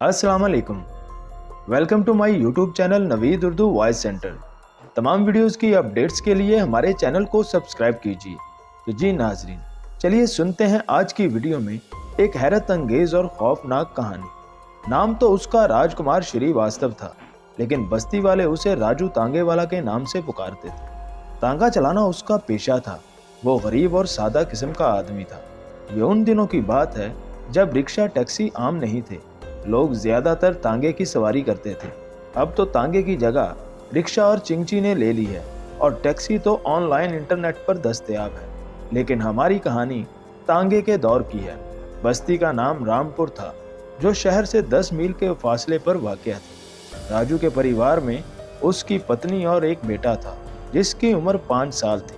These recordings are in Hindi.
अस्सलाम वालेकुम। Welcome to my YouTube channel Naveed Urdu voice centre. तमाम वीडियोस की अपडेट्स के लिए हमारे चैनल को सब्सक्राइब कीजिए। तो जी नाजरीन, चलिए सुनते हैं आज की वीडियो में एक हैरत अंगेज और खौफनाक कहानी। नाम तो उसका राजकुमार श्रीवास्तव था, लेकिन बस्ती वाले उसे राजू तांगे वाला के नाम से पुकारते थे। तांगा चलाना उसका पेशा था। वो गरीब और सादा किस्म का आदमी था। ये उन दिनों की बात है जब रिक्शा टैक्सी आम नहीं थे। लोग ज्यादातर तांगे की सवारी करते थे। अब तो तांगे की जगह रिक्शा और चिंगची ने ले ली है और टैक्सी तो ऑनलाइन इंटरनेट पर दस्तयाब है। लेकिन हमारी कहानी तांगे के दौर की है। बस्ती का नाम रामपुर था, जो शहर से 10 मील के फासले पर वाक़या था। राजू के परिवार में उसकी पत्नी और एक बेटा था, जिसकी उम्र 5 साल थी।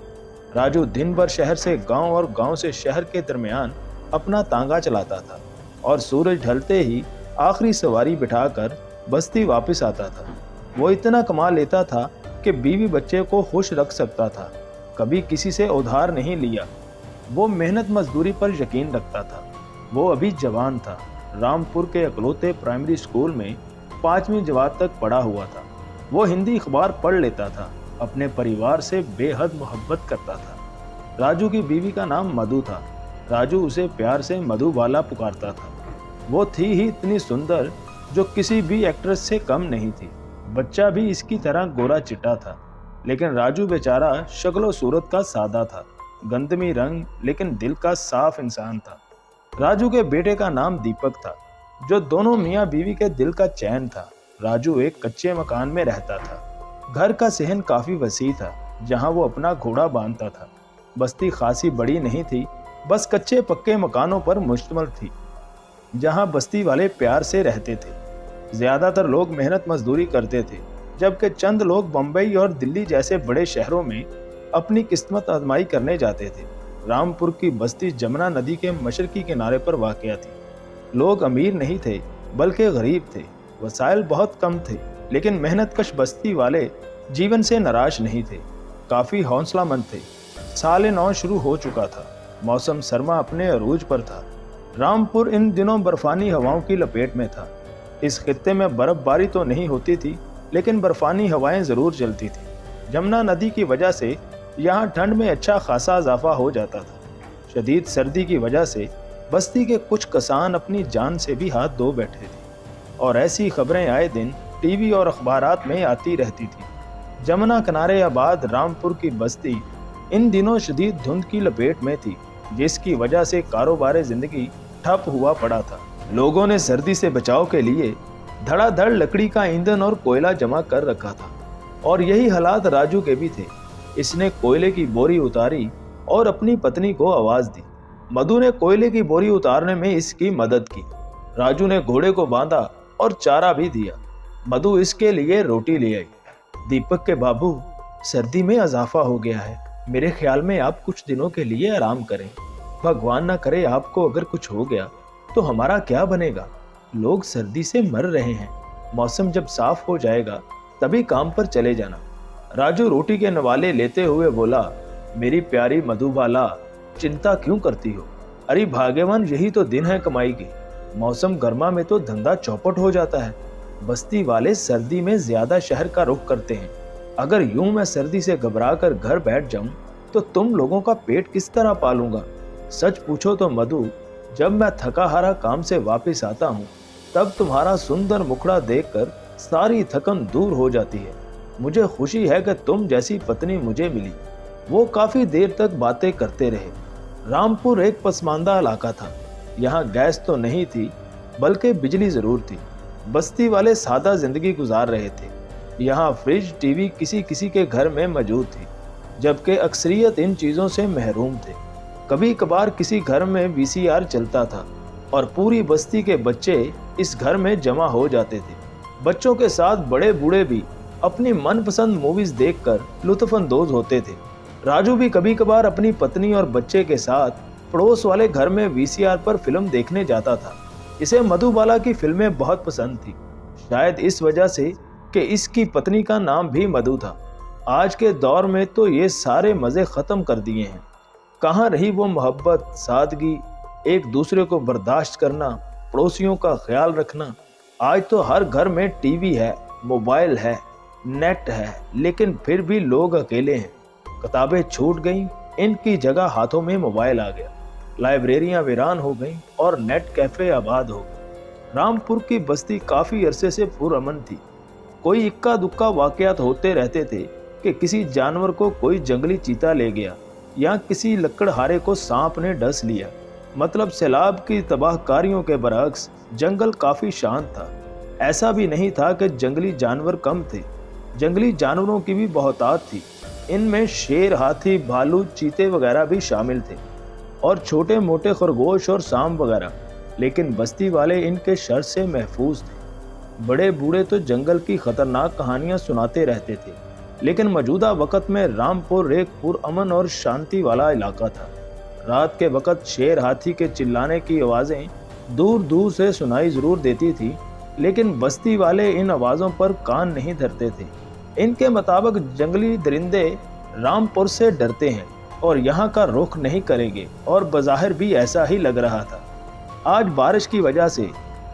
राजू दिन भर शहर से गांव और गांव से शहर के दरमियान अपना तांगा चलाता था और सूरज ढलते ही आखिरी सवारी बिठाकर बस्ती वापस आता था। वो इतना कमा लेता था कि बीवी बच्चे को खुश रख सकता था। कभी किसी से उधार नहीं लिया। वो मेहनत मजदूरी पर यकीन रखता था। वो अभी जवान था। रामपुर के अकलौते प्राइमरी स्कूल में 5वीं जमात तक पढ़ा हुआ था। वो हिंदी अखबार पढ़ लेता था। अपने परिवार से बेहद मोहब्बत करता था। राजू की बीवी का नाम मधु था। राजू उसे प्यार से मधुबाला पुकारता था। वो थी ही इतनी सुंदर जो किसी भी एक्ट्रेस से कम नहीं थी। बच्चा भी इसकी तरह गोरा चिट्टा था, लेकिन राजू बेचारा शक्ल सूरत का सादा था, गंदमी रंग, लेकिन दिल का साफ इंसान था। राजू के बेटे का नाम दीपक था, जो दोनों मियाँ बीवी के दिल का चैन था। राजू एक कच्चे मकान में रहता था। घर का सहन काफी वसी था, जहाँ वो अपना घोड़ा बांधता था। बस्ती खासी बड़ी नहीं थी, बस कच्चे पक्के मकानों पर मुश्तमिल थी, जहां बस्ती वाले प्यार से रहते थे। ज्यादातर लोग मेहनत मजदूरी करते थे, जबकि चंद लोग बम्बई और दिल्ली जैसे बड़े शहरों में अपनी किस्मत आजमाई करने जाते थे। रामपुर की बस्ती जमुना नदी के मशरकी किनारे पर वाक़या थी। लोग अमीर नहीं थे, बल्कि गरीब थे। वसाइल बहुत कम थे, लेकिन मेहनतकश बस्ती वाले जीवन से निराश नहीं थे, काफ़ी हौसलामंद थे। साल नौ शुरू हो चुका था। मौसम सरमा अपने अरूज पर था। रामपुर इन दिनों बर्फानी हवाओं की लपेट में था। इस खित्ते में बर्फबारी तो नहीं होती थी, लेकिन बर्फानी हवाएं जरूर चलती थी। जमुना नदी की वजह से यहाँ ठंड में अच्छा खासा इजाफा हो जाता था। शदीद सर्दी की वजह से बस्ती के कुछ किसान अपनी जान से भी हाथ धो बैठे थे, और ऐसी खबरें आए दिन टीवी और अखबारात में आती रहती थी। जमुना किनारे आबाद रामपुर की बस्ती इन दिनों शदीद धुंध की लपेट में थी, जिसकी वजह से कारोबार जिंदगी ठप हुआ पड़ा था। लोगों ने सर्दी से बचाव के लिए धड़ाधड़ लकड़ी का ईंधन और कोयला जमा कर रखा था, और यही हालात राजू के भी थे। इसने कोयले की बोरी उतारी और अपनी पत्नी को आवाज दी। मधु ने कोयले की बोरी उतारने में इसकी मदद की। राजू ने घोड़े को बांधा और चारा भी दिया। मधु इसके लिए रोटी ले आई। दीपक के बाबू, सर्दी में इजाफा हो गया है। मेरे ख्याल में आप कुछ दिनों के लिए आराम करें। भगवान ना करे आपको अगर कुछ हो गया तो हमारा क्या बनेगा। लोग सर्दी से मर रहे हैं। मौसम जब साफ हो जाएगा तभी काम पर चले जाना। राजू रोटी के नवाले लेते हुए बोला, मेरी प्यारी मधुबाला, चिंता क्यों करती हो? अरे भाग्यवान, यही तो दिन है कमाई की। मौसम गर्मा में तो धंधा चौपट हो जाता है। बस्ती वाले सर्दी में ज्यादा शहर का रुख करते हैं। अगर यूं मैं सर्दी से घबरा कर घर बैठ जाऊं तो तुम लोगों का पेट किस तरह पालूंगा? सच पूछो तो मधु, जब मैं थका हारा काम से वापस आता हूँ, तब तुम्हारा सुंदर मुखड़ा देखकर सारी थकन दूर हो जाती है। मुझे खुशी है कि तुम जैसी पत्नी मुझे मिली। वो काफी देर तक बातें करते रहे। रामपुर एक पसमानदा इलाका था। यहाँ गैस तो नहीं थी, बल्कि बिजली जरूर थी। बस्ती वाले सादा जिंदगी गुजार रहे थे। यहाँ फ्रिज, टीवी किसी किसी के घर में मौजूद थी, जबकि अक्सरियत इन चीजों से महरूम थे। कभी कभार किसी घर में वीसीआर चलता था और पूरी बस्ती के बच्चे इस घर में जमा हो जाते थे। बच्चों के साथ बड़े बूढ़े भी अपनी मनपसंद मूवीज देखकर लुत्फअंदोज होते थे। राजू भी कभी कभार अपनी पत्नी और बच्चे के साथ पड़ोस वाले घर में वीसीआर पर फिल्म देखने जाता था। इसे मधुबाला की फिल्में बहुत पसंद थी, शायद इस वजह से कि इसकी पत्नी का नाम भी मधु था। आज के दौर में तो ये सारे मजे खत्म कर दिए हैं। कहाँ रही वो मोहब्बत, सादगी, एक दूसरे को बर्दाश्त करना, पड़ोसियों का ख्याल रखना। आज तो हर घर में टीवी है, मोबाइल है, नेट है, लेकिन फिर भी लोग अकेले हैं। किताबें छूट गईं, इनकी जगह हाथों में मोबाइल आ गया। लाइब्रेरियां वीरान हो गईं और नेट कैफे आबाद हो गए। रामपुर की बस्ती काफी अरसे से पुरअमन थी। कोई इक्का दुक्का वाकयात होते रहते थे कि किसी जानवर को कोई जंगली चीता ले गया या किसी लकड़हारे को सांप ने डस लिया। मतलब सैलाब की तबाहकारियों के बरअक्स जंगल काफी शांत था। ऐसा भी नहीं था कि जंगली जानवर कम थे, जंगली जानवरों की भी बहुतायत थी। इनमें शेर, हाथी, भालू, चीते वगैरह भी शामिल थे और छोटे मोटे खरगोश और सांप वगैरह। लेकिन बस्ती वाले इनके शर से महफूज थे। बड़े बूढ़े तो जंगल की खतरनाक कहानियां सुनाते रहते थे, लेकिन मौजूदा वक्त में रामपुर एक पुरअमन और शांति वाला इलाका था। रात के वक्त शेर, हाथी के चिल्लाने की आवाज़ें दूर दूर से सुनाई जरूर देती थी, लेकिन बस्ती वाले इन आवाज़ों पर कान नहीं धरते थे। इनके मुताबिक जंगली दरिंदे रामपुर से डरते हैं और यहाँ का रुख नहीं करेंगे, और बज़ाहिर भी ऐसा ही लग रहा था। आज बारिश की वजह से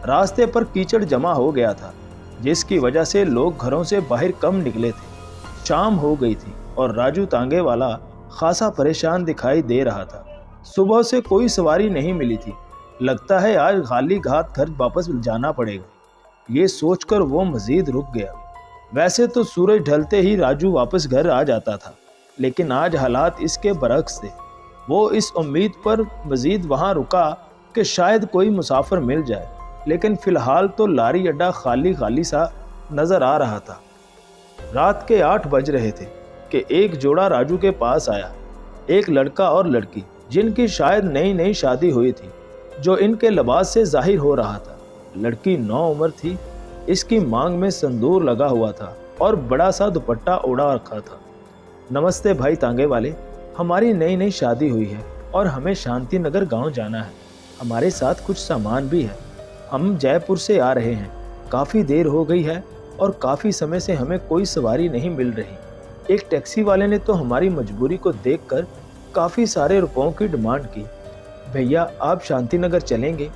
रास्ते पर कीचड़ जमा हो गया था, जिसकी वजह से लोग घरों से बाहर कम निकले थे। शाम हो गई थी और राजू तांगे वाला खासा परेशान दिखाई दे रहा था। सुबह से कोई सवारी नहीं मिली थी। लगता है आज खाली घाट घर वापस जाना पड़ेगा। ये सोचकर वो मजीद रुक गया। वैसे तो सूरज ढलते ही राजू वापस घर आ जाता था, लेकिन आज हालात इसके बरक्स थे। वो इस उम्मीद पर मजीद वहाँ रुका कि शायद कोई मुसाफिर मिल जाए, लेकिन फिलहाल तो लारी अड्डा खाली खाली सा नजर आ रहा था। रात के 8 बज रहे थे कि एक जोड़ा राजू के पास आया। एक लड़का और लड़की, जिनकी शायद नई नई शादी हुई थी, जो इनके लिबास से जाहिर हो रहा था। लड़की 9 उम्र थी। इसकी मांग में संदूर लगा हुआ था और बड़ा सा दुपट्टा ओढ़ा रखा था। नमस्ते भाई तांगे वाले, हमारी नई नई शादी हुई है और हमें शांति नगर गाँव जाना है। हमारे साथ कुछ सामान भी है। हम जयपुर से आ रहे हैं। काफ़ी देर हो गई है और काफ़ी समय से हमें कोई सवारी नहीं मिल रही। एक टैक्सी वाले ने तो हमारी मजबूरी को देखकर काफ़ी सारे रुपयों की डिमांड की। भैया आप शांतिनगर चलेंगे?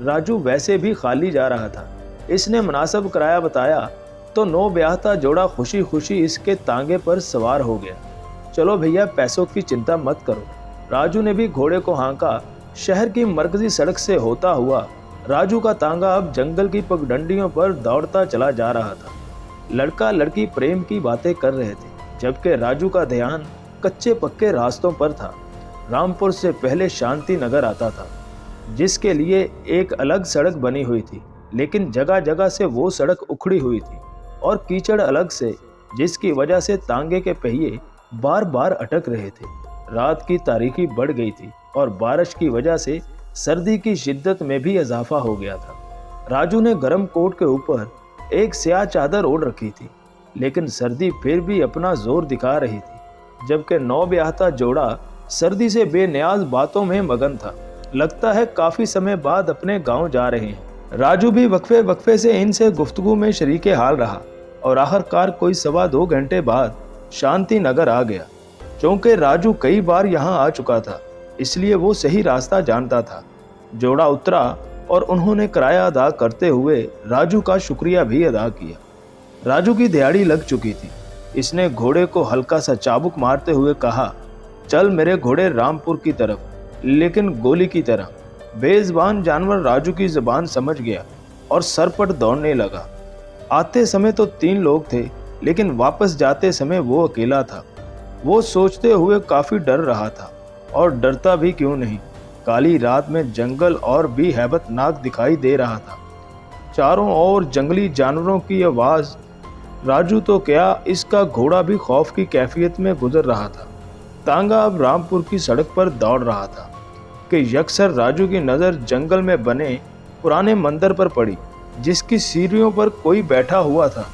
राजू वैसे भी खाली जा रहा था। इसने मुनासिब किराया बताया तो नौ ब्याहता जोड़ा खुशी खुशी इसके तांगे पर सवार हो गया। चलो भैया, पैसों की चिंता मत करो। राजू ने भी घोड़े को हाँका। शहर की मरकजी सड़क से होता हुआ राजू का तांगा अब जंगल की पगडंडियों पर दौड़ता चला जा रहा था। लड़का लड़की प्रेम की बातें कर रहे थे, जबकि राजू का ध्यान कच्चे पक्के रास्तों पर था। रामपुर से पहले शांति नगर आता था, जिसके लिए एक अलग सड़क बनी हुई थी, लेकिन जगह जगह से वो सड़क उखड़ी हुई थी और कीचड़ अलग से, जिसकी वजह से तांगे के पहिए बार बार अटक रहे थे। रात की तारीकी बढ़ गई थी और बारिश की वजह से सर्दी की शिद्दत में भी इजाफा हो गया था। राजू ने गर्म कोट के ऊपर एक स्याह चादर ओढ़ रखी थी, लेकिन सर्दी फिर भी अपना जोर दिखा रही थी। जबकि नौब्याहता जोड़ा सर्दी से बेनियाज बातों में मगन था। लगता है काफी समय बाद अपने गांव जा रहे हैं। राजू भी वक्फे वक्फे से इनसे गुफ्तगू में शरीके हाल रहा और आखिरकार कोई 2.25 घंटे बाद शांति नगर आ गया। क्योंकि राजू कई बार यहाँ आ चुका था, इसलिए वो सही रास्ता जानता था। जोड़ा उतरा और उन्होंने किराया अदा करते हुए राजू का शुक्रिया भी अदा किया। राजू की दिहाड़ी लग चुकी थी। इसने घोड़े को हल्का सा चाबुक मारते हुए कहा, चल मेरे घोड़े रामपुर की तरफ, लेकिन गोली की तरह। बेज़बान जानवर राजू की ज़बान समझ गया और सरपट दौड़ने लगा। आते समय तो 3 लोग थे, लेकिन वापस जाते समय वो अकेला था। वो सोचते हुए काफ़ी डर रहा था, और डरता भी क्यों नहीं। काली रात में जंगल और भी हैबतनाक दिखाई दे रहा था। चारों ओर जंगली जानवरों की आवाज़। राजू तो क्या, इसका घोड़ा भी खौफ की कैफियत में गुजर रहा था। तांगा अब रामपुर की सड़क पर दौड़ रहा था कि यकसर राजू की नज़र जंगल में बने पुराने मंदिर पर पड़ी, जिसकी सीढ़ियों पर कोई बैठा हुआ था।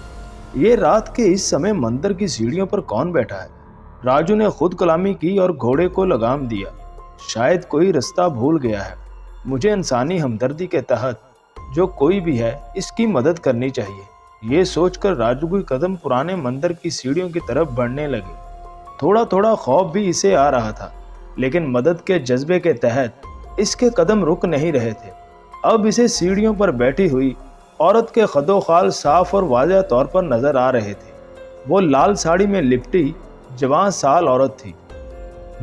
ये रात के इस समय मंदिर की सीढ़ियों पर कौन बैठा है? राजू ने खुद कलामी की और घोड़े को लगाम दिया। शायद कोई रास्ता भूल गया है। मुझे इंसानी हमदर्दी के तहत जो कोई भी है, इसकी मदद करनी चाहिए। ये सोचकर राजू के कदम पुराने मंदिर की सीढ़ियों की तरफ बढ़ने लगे। थोड़ा थोड़ा खौफ भी इसे आ रहा था, लेकिन मदद के जज्बे के तहत इसके कदम रुक नहीं रहे थे। अब इसे सीढ़ियों पर बैठी हुई औरत के खदोखाल साफ और वाज़ह तौर पर नजर आ रहे थे। वो लाल साड़ी में लिपटी जवान साल औरत थी।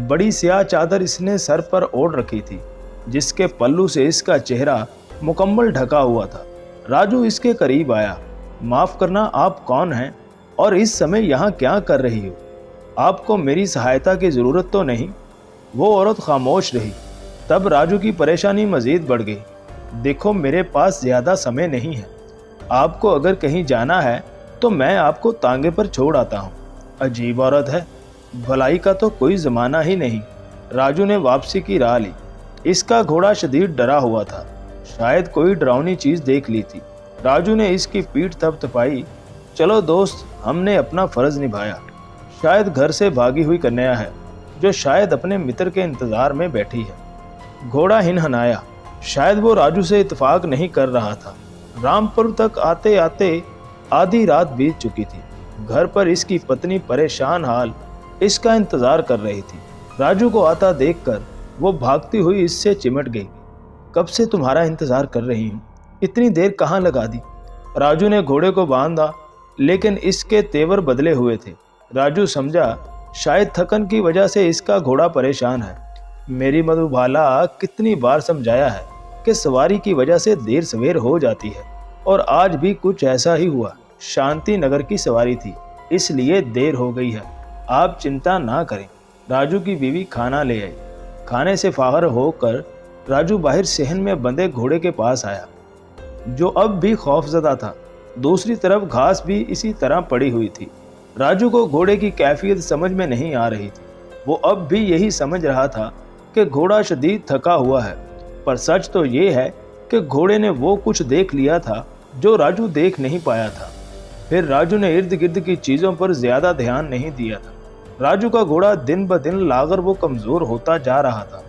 बड़ी स्याह चादर इसने सर पर ओढ़ रखी थी, जिसके पल्लू से इसका चेहरा मुकम्मल ढका हुआ था। राजू इसके करीब आया। माफ़ करना, आप कौन हैं और इस समय यहाँ क्या कर रही हो? आपको मेरी सहायता की ज़रूरत तो नहीं? वो औरत खामोश रही। तब राजू की परेशानी मज़ीद बढ़ गई। देखो, मेरे पास ज़्यादा समय नहीं है। आपको अगर कहीं जाना है तो मैं आपको तांगे पर छोड़ आता हूँ। अजीब औरत है, भलाई का तो कोई ज़माना ही नहीं। राजू ने वापसी की राह ली। इसका घोड़ा शदीद डरा हुआ था, शायद कोई डरावनी चीज़ देख ली थी। राजू ने इसकी पीठ थपथपाई। चलो दोस्त, हमने अपना फ़र्ज़ निभाया। शायद घर से भागी हुई कन्या है, जो शायद अपने मित्र के इंतज़ार में बैठी है। घोड़ा हिनहनाया। शायद वो राजू से इत्तेफाक नहीं कर रहा था। रामपुर तक आते आते आधी रात बीत चुकी थी। घर पर इसकी पत्नी परेशान हाल इसका इंतज़ार कर रही थी। राजू को आता देखकर वो भागती हुई इससे चिमट गई। कब से तुम्हारा इंतज़ार कर रही हूँ, इतनी देर कहाँ लगा दी? राजू ने घोड़े को बांधा, लेकिन इसके तेवर बदले हुए थे। राजू समझा शायद थकन की वजह से इसका घोड़ा परेशान है। मेरी मधुबाला कितनी बार समझाया है कि सवारी की वजह से देर सवेर हो जाती है, और आज भी कुछ ऐसा ही हुआ। शांति नगर की सवारी थी, इसलिए देर हो गई है। आप चिंता ना करें। राजू की बीवी खाना ले आई। खाने से फाहर होकर राजू बाहर सहन में बंधे घोड़े के पास आया, जो अब भी खौफजदा था। दूसरी तरफ घास भी इसी तरह पड़ी हुई थी। राजू को घोड़े की कैफियत समझ में नहीं आ रही थी। वो अब भी यही समझ रहा था कि घोड़ा शदीद थका हुआ है, पर सच तो ये है कि घोड़े ने वो कुछ देख लिया था जो राजू देख नहीं पाया था। फिर राजू ने इर्द गिर्द की चीज़ों पर ज़्यादा ध्यान नहीं दिया था। राजू का घोड़ा दिन ब दिन लागर वो कमज़ोर होता जा रहा था।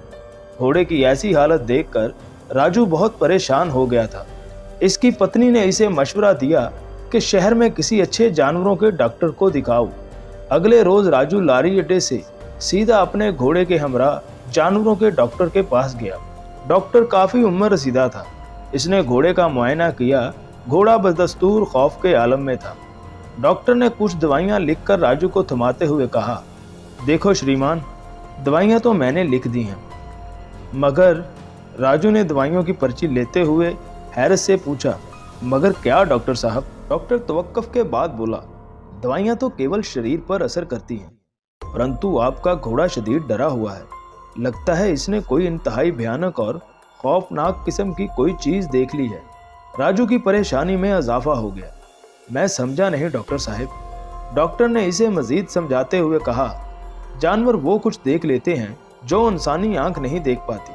घोड़े की ऐसी हालत देखकर राजू बहुत परेशान हो गया था। इसकी पत्नी ने इसे मशवरा दिया कि शहर में किसी अच्छे जानवरों के डॉक्टर को दिखाओ। अगले रोज़ राजू लारी अड्डे से सीधा अपने घोड़े के हमरा जानवरों के डॉक्टर के पास गया। डॉक्टर काफ़ी उम्र रसीदा था। इसने घोड़े का मुआयना किया। घोड़ा बदस्तूर खौफ के आलम में था। डॉक्टर ने कुछ दवाइयाँ लिखकर राजू को थमाते हुए कहा, देखो श्रीमान, दवाइयाँ तो मैंने लिख दी हैं। मगर राजू ने दवाइयों की पर्ची लेते हुए हैरत से पूछा, मगर क्या डॉक्टर साहब? डॉक्टर तवक्कुफ के बाद बोला, दवाइयाँ तो केवल शरीर पर असर करती हैं, परंतु आपका घोड़ा शदीद डरा हुआ है। लगता है इसने कोई इंतहाई भयानक और खौफनाक किस्म की कोई चीज़ देख ली है। राजू की परेशानी में इजाफा हो गया। मैं समझा नहीं डॉक्टर साहब। डॉक्टर ने इसे मजीद समझाते हुए कहा, जानवर वो कुछ देख लेते हैं जो इंसानी आंख नहीं देख पाती।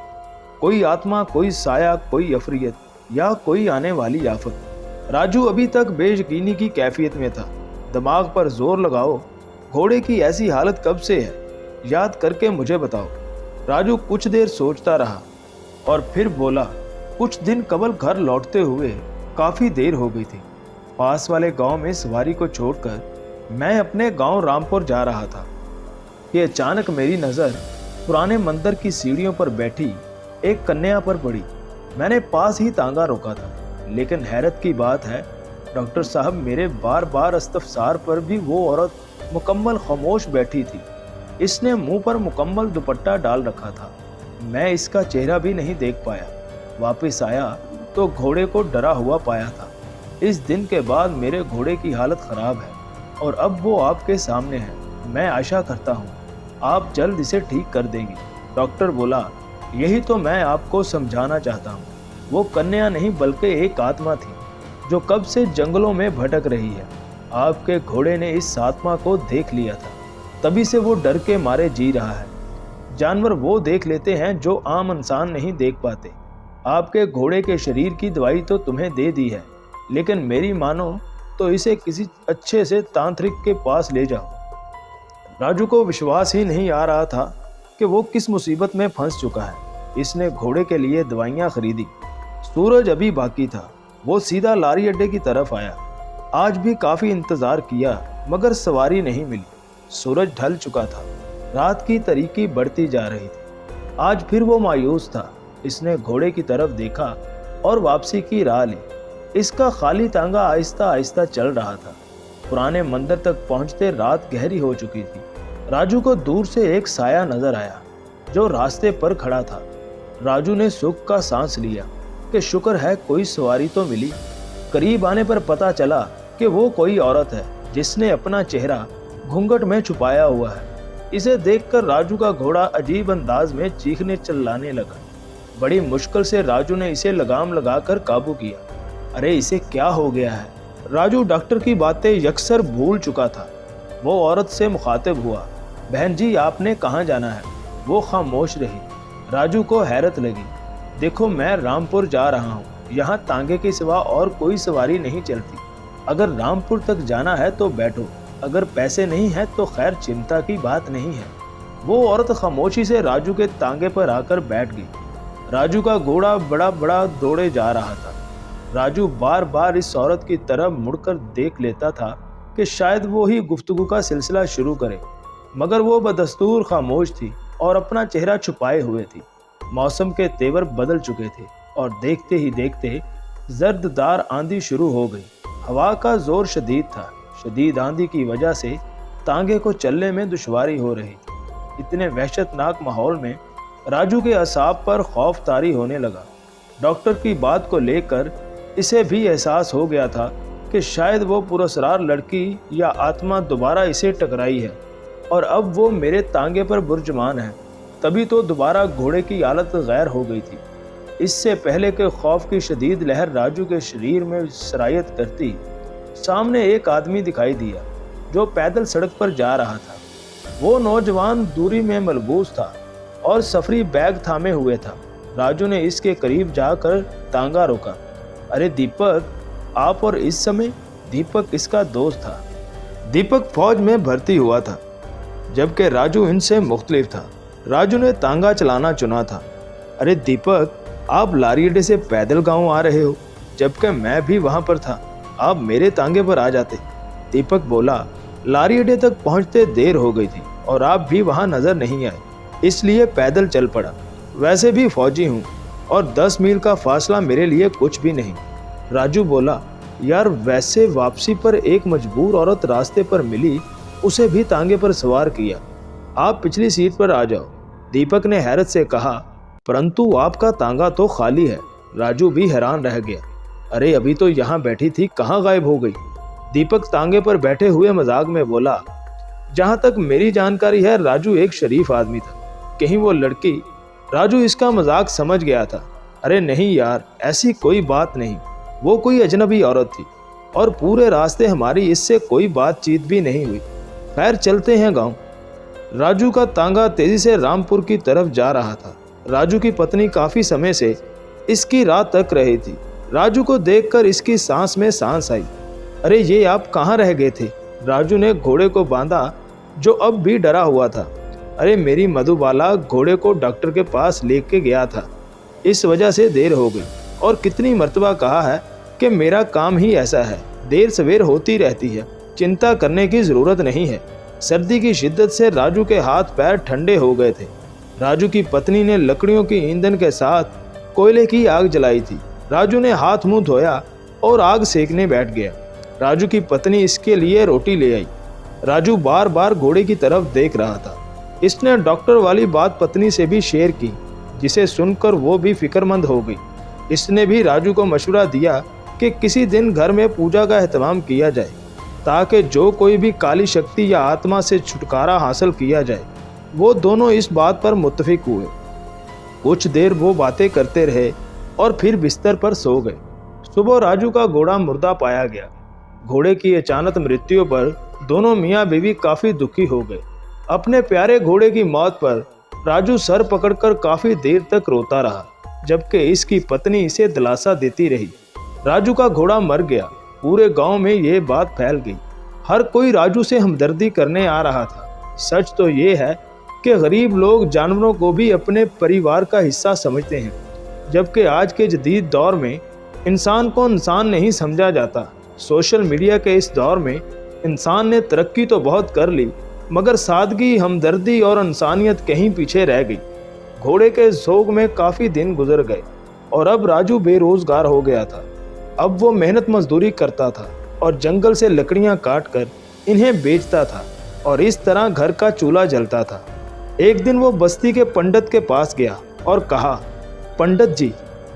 कोई आत्मा, कोई साया, कोई अफरियत या कोई आने वाली आफत। राजू अभी तक बेयकीनी की कैफियत में था। दिमाग पर जोर लगाओ, घोड़े की ऐसी हालत कब से है? याद करके मुझे बताओ। राजू कुछ देर सोचता रहा और फिर बोला, कुछ दिन कबल घर लौटते हुए काफ़ी देर हो गई थी। पास वाले गांव में सवारी को छोड़कर मैं अपने गांव रामपुर जा रहा था कि अचानक मेरी नज़र पुराने मंदिर की सीढ़ियों पर बैठी एक कन्या पर पड़ी। मैंने पास ही तांगा रोका था, लेकिन हैरत की बात है डॉक्टर साहब, मेरे बार बार इस्तफसार पर भी वो औरत मुकम्मल खामोश बैठी थी। इसने मुंह पर मुकम्मल दुपट्टा डाल रखा था। मैं इसका चेहरा भी नहीं देख पाया। वापस आया तो घोड़े को डरा हुआ पाया था। इस दिन के बाद मेरे घोड़े की हालत ख़राब है और अब वो आपके सामने है। मैं आशा करता हूँ आप जल्द इसे ठीक कर देंगे। डॉक्टर बोला, यही तो मैं आपको समझाना चाहता हूँ। वो कन्या नहीं बल्कि एक आत्मा थी जो कब से जंगलों में भटक रही है। आपके घोड़े ने इस आत्मा को देख लिया था, तभी से वो डर के मारे जी रहा है। जानवर वो देख लेते हैं जो आम इंसान नहीं देख पाते। आपके घोड़े के शरीर की दवाई तो तुम्हें दे दी है, लेकिन मेरी मानो तो इसे किसी अच्छे से तांत्रिक के पास ले जाओ। राजू को विश्वास ही नहीं आ रहा था कि वो किस मुसीबत में फंस चुका है। इसने घोड़े के लिए दवाइयाँ खरीदी। सूरज अभी बाकी था। वो सीधा लारी अड्डे की तरफ आया। आज भी काफ़ी इंतज़ार किया, मगर सवारी नहीं मिली। सूरज ढल चुका था। रात की तारीकी बढ़ती जा रही थी। आज फिर वो मायूस था। इसने घोड़े की तरफ देखा और वापसी की राह ली। इसका खाली तांगा आहिस्ता आहिस्ता चल रहा था। पुराने मंदिर तक पहुंचते रात गहरी हो चुकी थी। राजू को दूर से एक साया नजर आया जो रास्ते पर खड़ा था। राजू ने सुख का सांस लिया कि शुक्र है कोई सवारी तो मिली। करीब आने पर पता चला कि वो कोई औरत है जिसने अपना चेहरा घूंघट में छुपाया हुआ है। इसे देखकर राजू का घोड़ा अजीब अंदाज में चीखने चिल्लाने लगा। बड़ी मुश्किल से राजू ने इसे लगाम लगाकर काबू किया। अरे इसे क्या हो गया है? राजू डॉक्टर की बातें यकसर भूल चुका था। वो औरत से मुखातिब हुआ, बहन जी आपने कहाँ जाना है? वो खामोश रही। राजू को हैरत लगी। देखो मैं रामपुर जा रहा हूँ, यहाँ तांगे के सिवा और कोई सवारी नहीं चलती। अगर रामपुर तक जाना है तो बैठो, अगर पैसे नहीं है तो खैर चिंता की बात नहीं है। वो औरत खामोशी से राजू के तांगे पर आकर बैठ गई। राजू का घोड़ा बड़ा बड़ा दौड़े जा रहा था। राजू बार बार इस औरत की तरफ मुड़कर देख लेता था कि शायद वो ही गुफ्तगू का सिलसिला शुरू करे, मगर वो बदस्तूर खामोश थी और अपना चेहरा छुपाए हुए थी। मौसम के तेवर बदल चुके थे और देखते ही देखते जर्ददार आंधी शुरू हो गई। हवा का जोर शदीद था। शदीद आंधी की वजह से तांगे को चलने में दुश्वारी हो रही थी। इतने वहशतनाक माहौल में राजू के असाब पर खौफ तारी होने लगा। डॉक्टर की बात को लेकर इसे भी एहसास हो गया था कि शायद वो पुरस्कार लड़की या आत्मा दोबारा इसे टकराई है और अब वो मेरे तांगे पर बुर्जमान है। तभी तो दोबारा घोड़े की हालत गैर हो गई थी। इससे पहले के खौफ की शदीद लहर राजू के शरीर में सरायत करती सामने एक आदमी दिखाई दिया जो पैदल सड़क पर जा रहा था। वो नौजवान दूरी में मलबूस था और सफरी बैग थामे हुए था। राजू ने इसके करीब जाकर तांगा रोका। अरे दीपक, आप और इस समय? दीपक इसका दोस्त था। दीपक फौज में भर्ती हुआ था जबकि राजू इनसे मुख्तलिफ था। राजू ने तांगा चलाना चुना था। अरे दीपक, आप लारी अड्डे से पैदल गांव आ रहे हो जबकि मैं भी वहां पर था, आप मेरे तांगे पर आ जाते। दीपक बोला, लारी अड्डे तक पहुंचते देर हो गई थी और आप भी वहां नजर नहीं आए, इसलिए पैदल चल पड़ा। वैसे भी फौजी हूँ और 10 मील का फासला मेरे लिए कुछ भी नहीं। राजू बोला, यार वैसे वापसी पर एक मजबूर औरत रास्ते पर मिली, उसे भी तांगे पर सवार किया। आप पिछली सीट पर आ जाओ। दीपक ने हैरत से कहा, परंतु आपका तांगा तो खाली है। राजू भी हैरान रह गया। अरे अभी तो यहाँ बैठी थी, कहाँ गायब हो गई? दीपक तांगे पर बैठे हुए मजाक में बोला, जहाँ तक मेरी जानकारी है राजू एक शरीफ आदमी था, कहीं वो लड़की? राजू इसका मजाक समझ गया था। अरे नहीं यार, ऐसी कोई बात नहीं, वो कोई अजनबी औरत थी और पूरे रास्ते हमारी इससे कोई बातचीत भी नहीं हुई। खैर चलते हैं गांव। राजू का तांगा तेजी से रामपुर की तरफ जा रहा था। राजू की पत्नी काफी समय से इसकी राह तक रही थी। राजू को देखकर इसकी सांस में सांस आई। अरे ये आप कहाँ रह गए थे? राजू ने घोड़े को बांधा जो अब भी डरा हुआ था। अरे मेरी मधुबाला घोड़े को डॉक्टर के पास लेके गया था, इस वजह से देर हो गई। और कितनी मर्तबा कहा है कि मेरा काम ही ऐसा है, देर सवेर होती रहती है, चिंता करने की ज़रूरत नहीं है। सर्दी की शिद्दत से राजू के हाथ पैर ठंडे हो गए थे। राजू की पत्नी ने लकड़ियों की ईंधन के साथ कोयले की आग जलाई थी। राजू ने हाथ मुंह धोया और आग सेकने बैठ गया। राजू की पत्नी इसके लिए रोटी ले आई। राजू बार बार घोड़े की तरफ देख रहा था। इसने डॉक्टर वाली बात पत्नी से भी शेयर की, जिसे सुनकर वो भी फिक्रमंद हो गई। इसने भी राजू को मशवरा दिया कि किसी दिन घर में पूजा का एहतमाम किया जाए ताकि जो कोई भी काली शक्ति या आत्मा से छुटकारा हासिल किया जाए। वो दोनों इस बात पर मुत्तफिक हुए। कुछ देर वो बातें करते रहे और फिर बिस्तर पर सो गए। सुबह राजू का घोड़ा मुर्दा पाया गया। घोड़े की अचानक मृत्यु पर दोनों मियाँ बीवी काफ़ी दुखी हो गए। अपने प्यारे घोड़े की मौत पर राजू सर पकड़कर काफ़ी देर तक रोता रहा, जबकि इसकी पत्नी इसे दिलासा देती रही। राजू का घोड़ा मर गया। पूरे गांव में ये बात फैल गई। हर कोई राजू से हमदर्दी करने आ रहा था। सच तो ये है कि गरीब लोग जानवरों को भी अपने परिवार का हिस्सा समझते हैं, जबकि आज के जदीद दौर में इंसान को इंसान नहीं समझा जाता। सोशल मीडिया के इस दौर में इंसान ने तरक्की तो बहुत कर ली, मगर सादगी, हमदर्दी और इंसानियत कहीं पीछे रह गई। घोड़े के शौक में काफ़ी दिन गुजर गए और अब राजू बेरोजगार हो गया था। अब वो मेहनत मजदूरी करता था और जंगल से लकड़ियां काट कर इन्हें बेचता था और इस तरह घर का चूल्हा जलता था। एक दिन वो बस्ती के पंडित के पास गया और कहा, पंडित जी,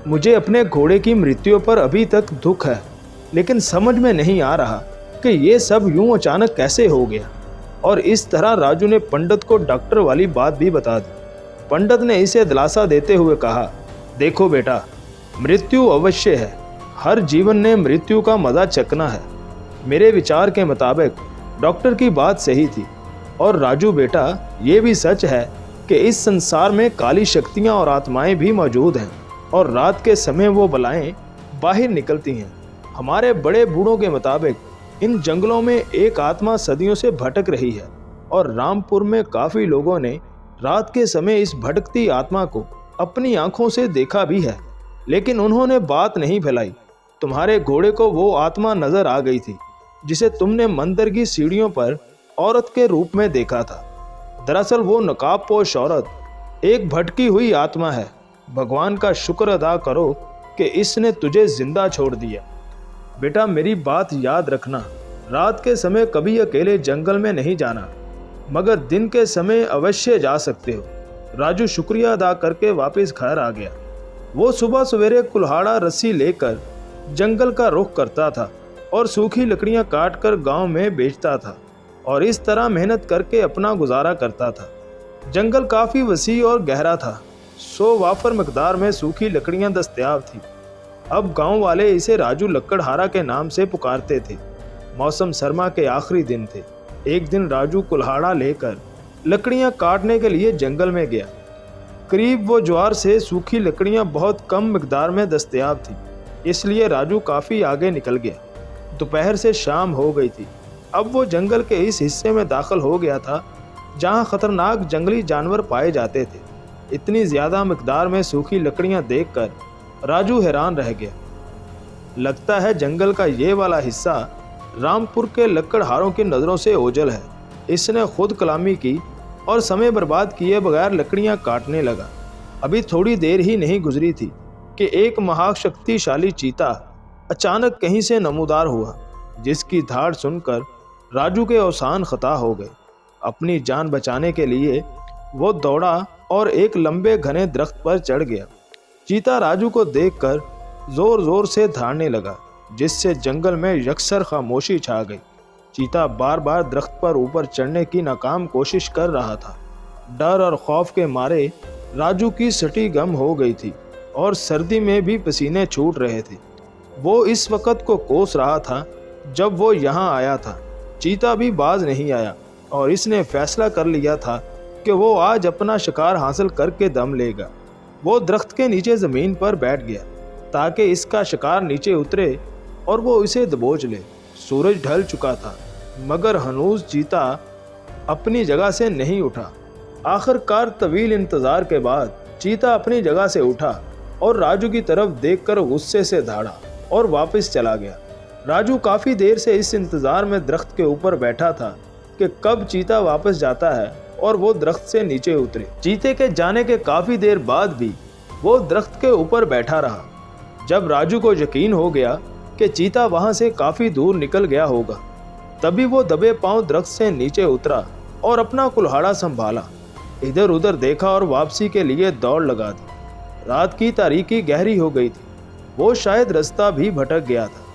मुझे अपने घोड़े की मृत्यु पर अभी तक दुख है, लेकिन समझ में नहीं आ रहा कि ये सब यूं अचानक कैसे हो गया। और इस तरह राजू ने पंडित को डॉक्टर वाली बात भी बता दी। पंडित ने इसे दिलासा देते हुए कहा, देखो बेटा, मृत्यु अवश्य है, हर जीवन ने मृत्यु का मजा चखना है। मेरे विचार के मुताबिक डॉक्टर की बात सही थी। और राजू बेटा, ये भी सच है कि इस संसार में काली शक्तियाँ और आत्माएं भी मौजूद हैं और रात के समय वो बलाएं बाहर निकलती हैं। हमारे बड़े बूढ़ों के मुताबिक इन जंगलों में एक आत्मा सदियों से भटक रही है और रामपुर में काफ़ी लोगों ने रात के समय इस भटकती आत्मा को अपनी आंखों से देखा भी है, लेकिन उन्होंने बात नहीं फैलाई। तुम्हारे घोड़े को वो आत्मा नजर आ गई थी जिसे तुमने मंदिर की सीढ़ियों पर औरत के रूप में देखा था। दरअसल वो नकाबपोश औरत एक भटकी हुई आत्मा है। भगवान का शुक्र अदा करो कि इसने तुझे जिंदा छोड़ दिया। बेटा, मेरी बात याद रखना, रात के समय कभी अकेले जंगल में नहीं जाना, मगर दिन के समय अवश्य जा सकते हो। राजू शुक्रिया अदा करके वापस घर आ गया। वो सुबह सवेरे कुल्हाड़ा रस्सी लेकर जंगल का रुख करता था और सूखी लकड़ियां काटकर गांव में बेचता था और इस तरह मेहनत करके अपना गुजारा करता था। जंगल काफ़ी वसी और गहरा था। 100 वाफर मकदार में सूखी लकड़ियां दस्तयाब थी। अब गांव वाले इसे राजू लकड़हारा के नाम से पुकारते थे। मौसम सरमा के आखिरी दिन थे। एक दिन राजू कुल्हाड़ा लेकर लकड़ियां काटने के लिए जंगल में गया। करीब वो ज्वार से सूखी लकड़ियां बहुत कम मकदार में दस्तयाब थी, इसलिए राजू काफ़ी आगे निकल गया। दोपहर से शाम हो गई थी। अब वो जंगल के इस हिस्से में दाखिल हो गया था जहां खतरनाक जंगली जानवर पाए जाते थे। इतनी ज़्यादा मकदार में सूखी लकड़ियां देखकर राजू हैरान रह गया। लगता है जंगल का ये वाला हिस्सा रामपुर के लकड़हारों की नज़रों से ओझल है। इसने खुद कलामी की और समय बर्बाद किए बगैर लकड़ियां काटने लगा। अभी थोड़ी देर ही नहीं गुजरी थी कि एक महाशक्तिशाली चीता अचानक कहीं से नमूदार हुआ, जिसकी धाड़ सुनकर राजू के औसान खता हो गए। अपनी जान बचाने के लिए वो दौड़ा और एक लंबे घने दरख्त पर चढ़ गया। चीता राजू को देखकर जोर जोर से धाड़ने लगा, जिससे जंगल में यकसर खामोशी छा गई। चीता बार बार दरख्त पर ऊपर चढ़ने की नाकाम कोशिश कर रहा था। डर और खौफ के मारे राजू की सटी गम हो गई थी और सर्दी में भी पसीने छूट रहे थे। वो इस वक्त को कोस रहा था जब वो यहाँ आया था। चीता भी बाज नहीं आया और इसने फैसला कर लिया था कि वो आज अपना शिकार हासिल करके दम लेगा। वो दरख्त के नीचे ज़मीन पर बैठ गया ताकि इसका शिकार नीचे उतरे और वो इसे दबोच ले। सूरज ढल चुका था, मगर हनूज चीता अपनी जगह से नहीं उठा। आखिरकार तवील इंतज़ार के बाद चीता अपनी जगह से उठा और राजू की तरफ देखकर गुस्से से दहाड़ा और वापस चला गया। राजू काफ़ी देर से इस इंतज़ार में दरख्त के ऊपर बैठा था कि कब चीता वापस जाता है और वो दरख्त से नीचे उतरे। चीते के जाने के काफ़ी देर बाद भी वो दरख्त के ऊपर बैठा रहा। जब राजू को यकीन हो गया कि चीता वहाँ से काफ़ी दूर निकल गया होगा, तभी वो दबे पांव दरख्त से नीचे उतरा और अपना कुल्हाड़ा संभाला। इधर उधर देखा और वापसी के लिए दौड़ लगा दी। रात की तारीकी गहरी हो गई थी। वो शायद रास्ता भी भटक गया था।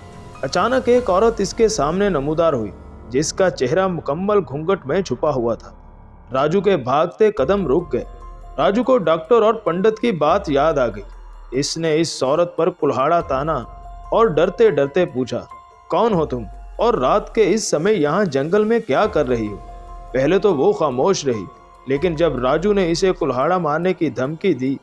अचानक एक औरत इसके सामने नमूदार हुई, जिसका चेहरा मुकम्मल घूंघट में छुपा हुआ था। राजू के भागते कदम रुक गए। राजू को डॉक्टर और पंडित की बात याद आ गई। इसने इस औरत पर कुल्हाड़ा ताना और डरते डरते पूछा, कौन हो तुम और रात के इस समय यहाँ जंगल में क्या कर रही हो? पहले तो वो खामोश रही, लेकिन जब राजू ने इसे कुल्हाड़ा मारने की धमकी दी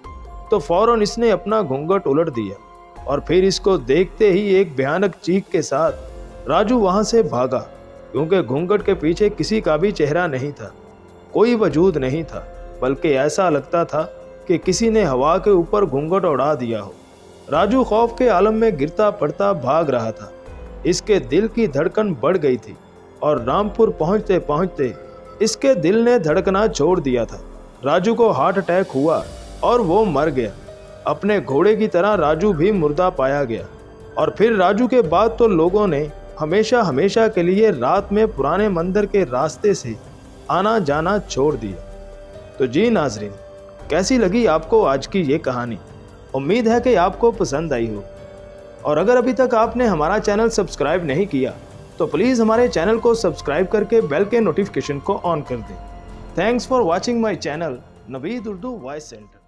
तो फौरन इसने अपना घूंघट उलट दिया और फिर इसको देखते ही एक भयानक चीख के साथ राजू वहाँ से भागा, क्योंकि घूंघट के पीछे किसी का भी चेहरा नहीं था, कोई वजूद नहीं था, बल्कि ऐसा लगता था कि किसी ने हवा के ऊपर घूंघट उड़ा दिया हो। राजू खौफ के आलम में गिरता पड़ता भाग रहा था। इसके दिल की धड़कन बढ़ गई थी और रामपुर पहुंचते पहुंचते इसके दिल ने धड़कना छोड़ दिया था। राजू को हार्ट अटैक हुआ और वो मर गया। अपने घोड़े की तरह राजू भी मुर्दा पाया गया और फिर राजू के बाद तो लोगों ने हमेशा हमेशा के लिए रात में पुराने मंदिर के रास्ते से आना जाना छोड़ दिया। तो जी नाजरीन, कैसी लगी आपको आज की ये कहानी? उम्मीद है कि आपको पसंद आई हो। और अगर अभी तक आपने हमारा चैनल सब्सक्राइब नहीं किया तो प्लीज़ हमारे चैनल को सब्सक्राइब करके बेल के नोटिफिकेशन को ऑन कर दें। Thanks for watching my channel Naveed Urdu voice centre.